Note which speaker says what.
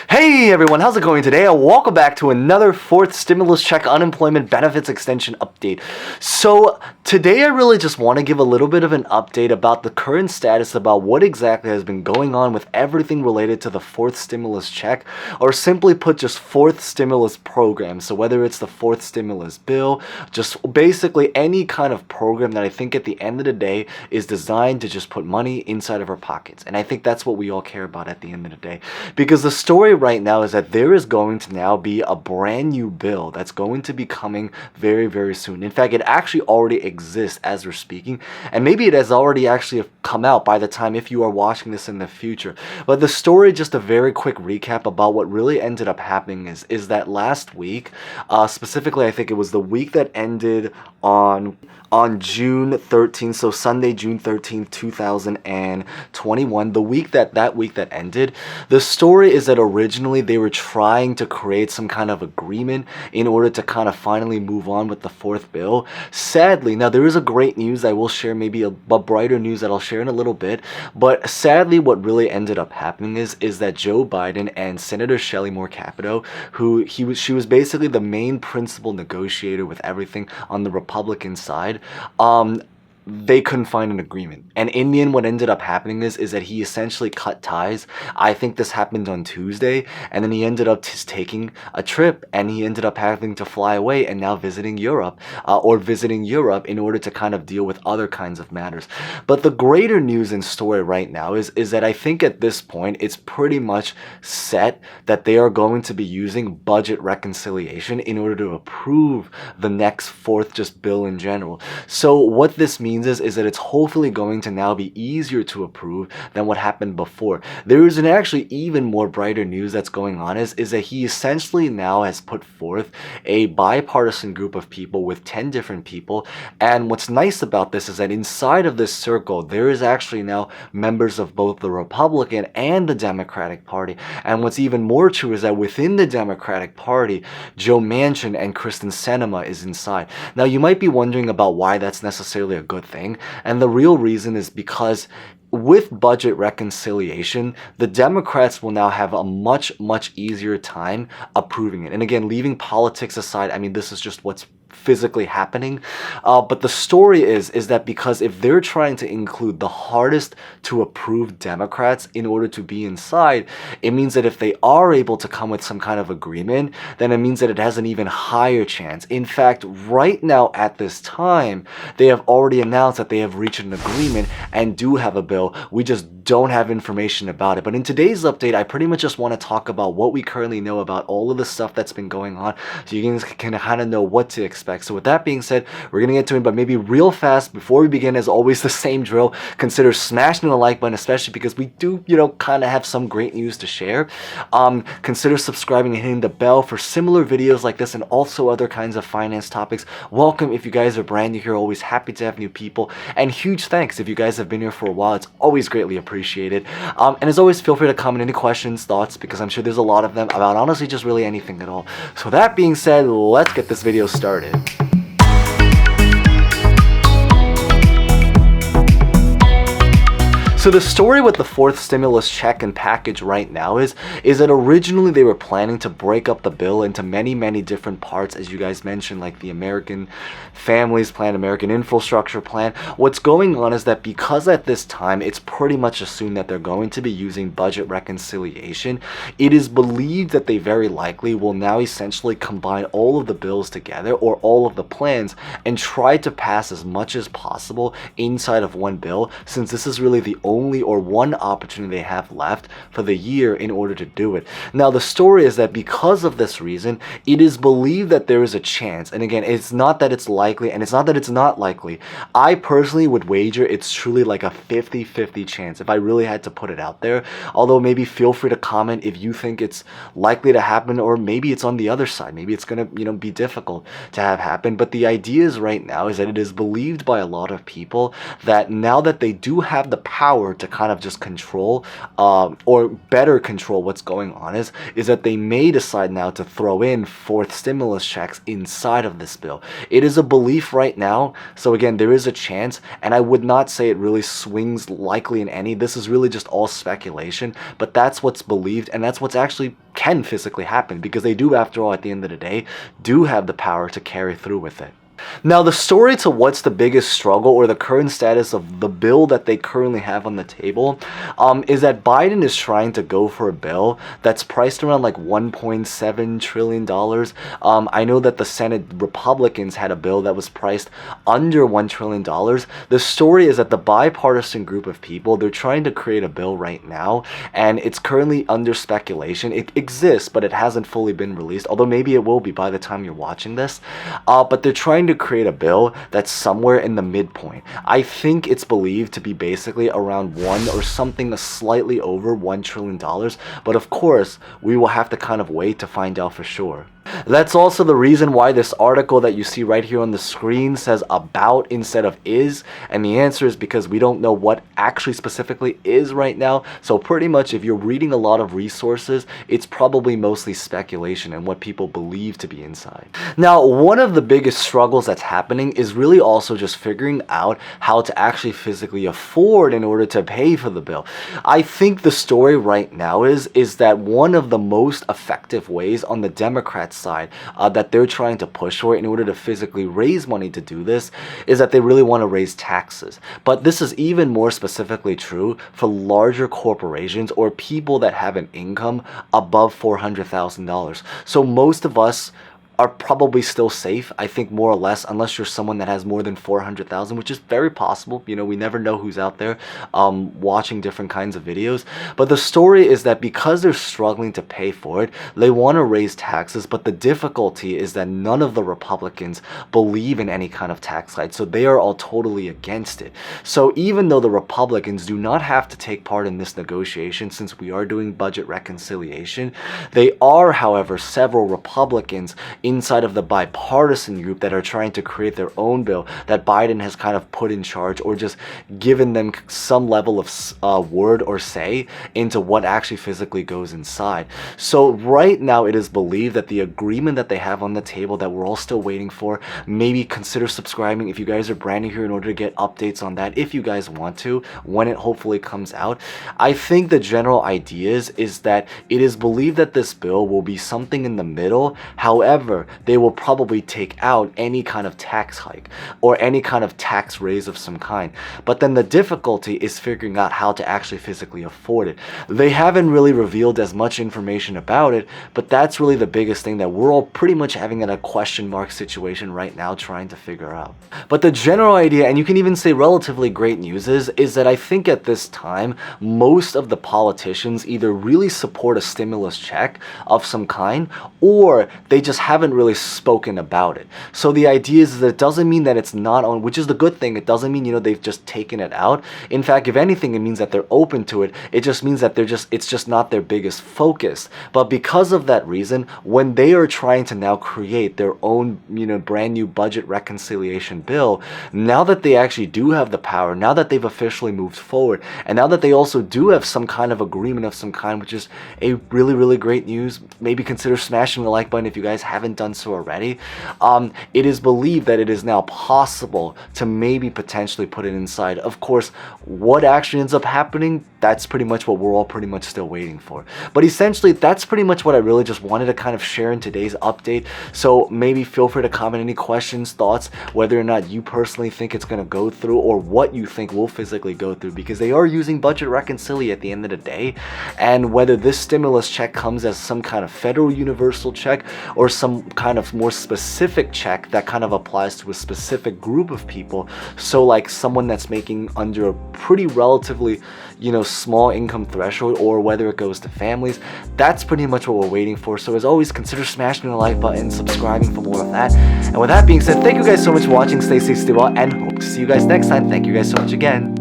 Speaker 1: Hey everyone, how's it going today? Welcome back to another fourth stimulus check unemployment benefits extension update. So today I really just want to give a little bit of an update about the current status about what exactly has been going on with everything related to the fourth stimulus check, or simply put, just fourth stimulus program. So whether it's the fourth stimulus bill, just basically any kind of program that I think at the end of the day is designed to just put money inside of our pockets. And I think that's what we all care about at the end of the day. Because the story right now is that there is going to now be a brand new bill that's going to be coming very, very soon. In fact, it actually already exists as we're speaking, and maybe it has already actually come out by the time if you are watching this in the future. But the story, just a very quick recap about what really ended up happening is that last week, specifically I think it was the week that ended on June 13th, so Sunday, June 13th, 2021, the week that ended, the story is that originally they were trying to create some kind of agreement in order to kind of finally move on with the fourth bill. Sadly, now there is a great news I will share, maybe a brighter news that I'll share in a little bit, but sadly what really ended up happening is that Joe Biden and Senator Shelley Moore Capito, she was basically the main principal negotiator with everything on the Republican side, they couldn't find an agreement. And in the end, what ended up happening is that he essentially cut ties. I think this happened on Tuesday, and then he ended up taking a trip, and he ended up having to fly away and now visiting Europe in order to kind of deal with other kinds of matters. But the greater news and story right now is that I think at this point, it's pretty much set that they are going to be using budget reconciliation in order to approve the next fourth just bill in general. So what this means is that it's hopefully going to now be easier to approve than what happened before. There is an actually even more brighter news that's going on is that he essentially now has put forth a bipartisan group of people with 10 different people. And what's nice about this is that inside of this circle, there is actually now members of both the Republican and the Democratic Party. And what's even more true is that within the Democratic Party, Joe Manchin and Kristen Sinema is inside. Now, you might be wondering about why that's necessarily a good thing, and the real reason is because with budget reconciliation, the Democrats will now have a much easier time approving it. And again, leaving politics aside, I mean, this is just what's physically happening, but the story is that because if they're trying to include the hardest to approve Democrats in order to be inside, it means that if they are able to come with some kind of agreement, then it means that it has an even higher chance. In fact, right now at this time, they have already announced that they have reached an agreement and do have a bill. We just don't have information about it. But in today's update, I pretty much just want to talk about what we currently know about all of the stuff that's been going on, so you guys can kind of know what to expect. So with that being said, we're going to get to it, but maybe real fast before we begin, as always, the same drill. Consider smashing the like button, especially because we do, kind of have some great news to share. Consider subscribing and hitting the bell for similar videos like this and also other kinds of finance topics. Welcome if you guys are brand new here, always happy to have new people. And huge thanks if you guys have been here for a while. It's always greatly appreciated. And as always, feel free to comment any questions, thoughts, because I'm sure there's a lot of them about honestly just really anything at all. So that being said, let's get this video started. So the story with the fourth stimulus check and package right now is that originally they were planning to break up the bill into many different parts, as you guys mentioned, like the American Families Plan, American Infrastructure Plan. What's going on is that because at this time it's pretty much assumed that they're going to be using budget reconciliation, it is believed that they very likely will now essentially combine all of the bills together, or all of the plans, and try to pass as much as possible inside of one bill, since this is really the only or one opportunity they have left for the year in order to do it. Now, the story is that because of this reason, it is believed that there is a chance. And again, it's not that it's likely, and it's not that it's not likely. I personally would wager it's truly like a 50-50 chance if I really had to put it out there. Although maybe feel free to comment if you think it's likely to happen, or maybe it's on the other side. Maybe it's going to, be difficult to have happen. But the idea is right now is that it is believed by a lot of people that now that they do have the power to kind of just control or better control what's going on is that they may decide now to throw in fourth stimulus checks inside of this bill. It is a belief right now, so again, there is a chance, and I would not say it really swings likely in any. This is really just all speculation, but that's what's believed, and that's what's actually can physically happen, because they do, after all, at the end of the day, do have the power to carry through with it. Now, the story to what's the biggest struggle or the current status of the bill that they currently have on the table is that Biden is trying to go for a bill that's priced around like $1.7 trillion. I know that the Senate Republicans had a bill that was priced under $1 trillion. The story is that the bipartisan group of people, they're trying to create a bill right now, and it's currently under speculation. It exists, but it hasn't fully been released, although maybe it will be by the time you're watching this. But they're trying to create a bill that's somewhere in the midpoint. I think it's believed to be basically around one or something slightly over $1 trillion, but of course we will have to kind of wait to find out for sure. That's also the reason why this article that you see right here on the screen says about instead of is, and the answer is because we don't know what actually specifically is right now. So pretty much if you're reading a lot of resources, it's probably mostly speculation and what people believe to be inside. Now, one of the biggest struggles that's happening is really also just figuring out how to actually physically afford in order to pay for the bill. I think the story right now is that one of the most effective ways on the Democrats side that they're trying to push for in order to physically raise money to do this is that they really want to raise taxes. But this is even more specifically true for larger corporations or people that have an income above $400,000. So most of us are probably still safe, I think, more or less, unless you're someone that has more than 400,000, which is very possible. You know, we never know who's out there watching different kinds of videos. But the story is that because they're struggling to pay for it, they want to raise taxes, but the difficulty is that none of the Republicans believe in any kind of tax hike, so they are all totally against it. So even though the Republicans do not have to take part in this negotiation, since we are doing budget reconciliation, they are, however, several Republicans inside of the bipartisan group that are trying to create their own bill that Biden has kind of put in charge, or just given them some level of word or say into what actually physically goes inside. So right now it is believed that the agreement that they have on the table that we're all still waiting for, maybe consider subscribing if you guys are brand new here in order to get updates on that if you guys want to, when it hopefully comes out. I think the general idea is that it is believed that this bill will be something in the middle. However, they will probably take out any kind of tax hike or any kind of tax raise of some kind. But then the difficulty is figuring out how to actually physically afford it. They haven't really revealed as much information about it, but that's really the biggest thing that we're all pretty much having in a question mark situation right now trying to figure out. But the general idea, and you can even say relatively great news, is that I think at this time, most of the politicians either really support a stimulus check of some kind, or they just haven't really spoken about it. So the idea is that it doesn't mean that it's not on, which is the good thing. It doesn't mean, you know, they've just taken it out. In fact, if anything, it means that they're open to it. It just means that it's just not their biggest focus. But because of that reason, when they are trying to now create their own, you know, brand new budget reconciliation bill, now that they actually do have the power, now that they've officially moved forward, and now that they also do have some kind of agreement of some kind, which is a really, really great news, maybe consider smashing the like button if you guys haven't done so already. It is believed that it is now possible to maybe potentially put it inside. Of course, what actually ends up happening, that's pretty much what we're all pretty much still waiting for. But essentially, that's pretty much what I really just wanted to kind of share in today's update. So maybe feel free to comment any questions, thoughts, whether or not you personally think it's going to go through, or what you think will physically go through, because they are using budget reconciliation at the end of the day. And whether this stimulus check comes as some kind of federal universal check or some kind of more specific check that kind of applies to a specific group of people, so like someone that's making under a pretty relatively, you know, small income threshold, or whether it goes to families, that's pretty much what we're waiting for. So as always, consider smashing the like button, subscribing for more of that. And with that being said, thank you guys so much for watching. Stay safe, stay well, and hope to see you guys next time. Thank you guys so much again.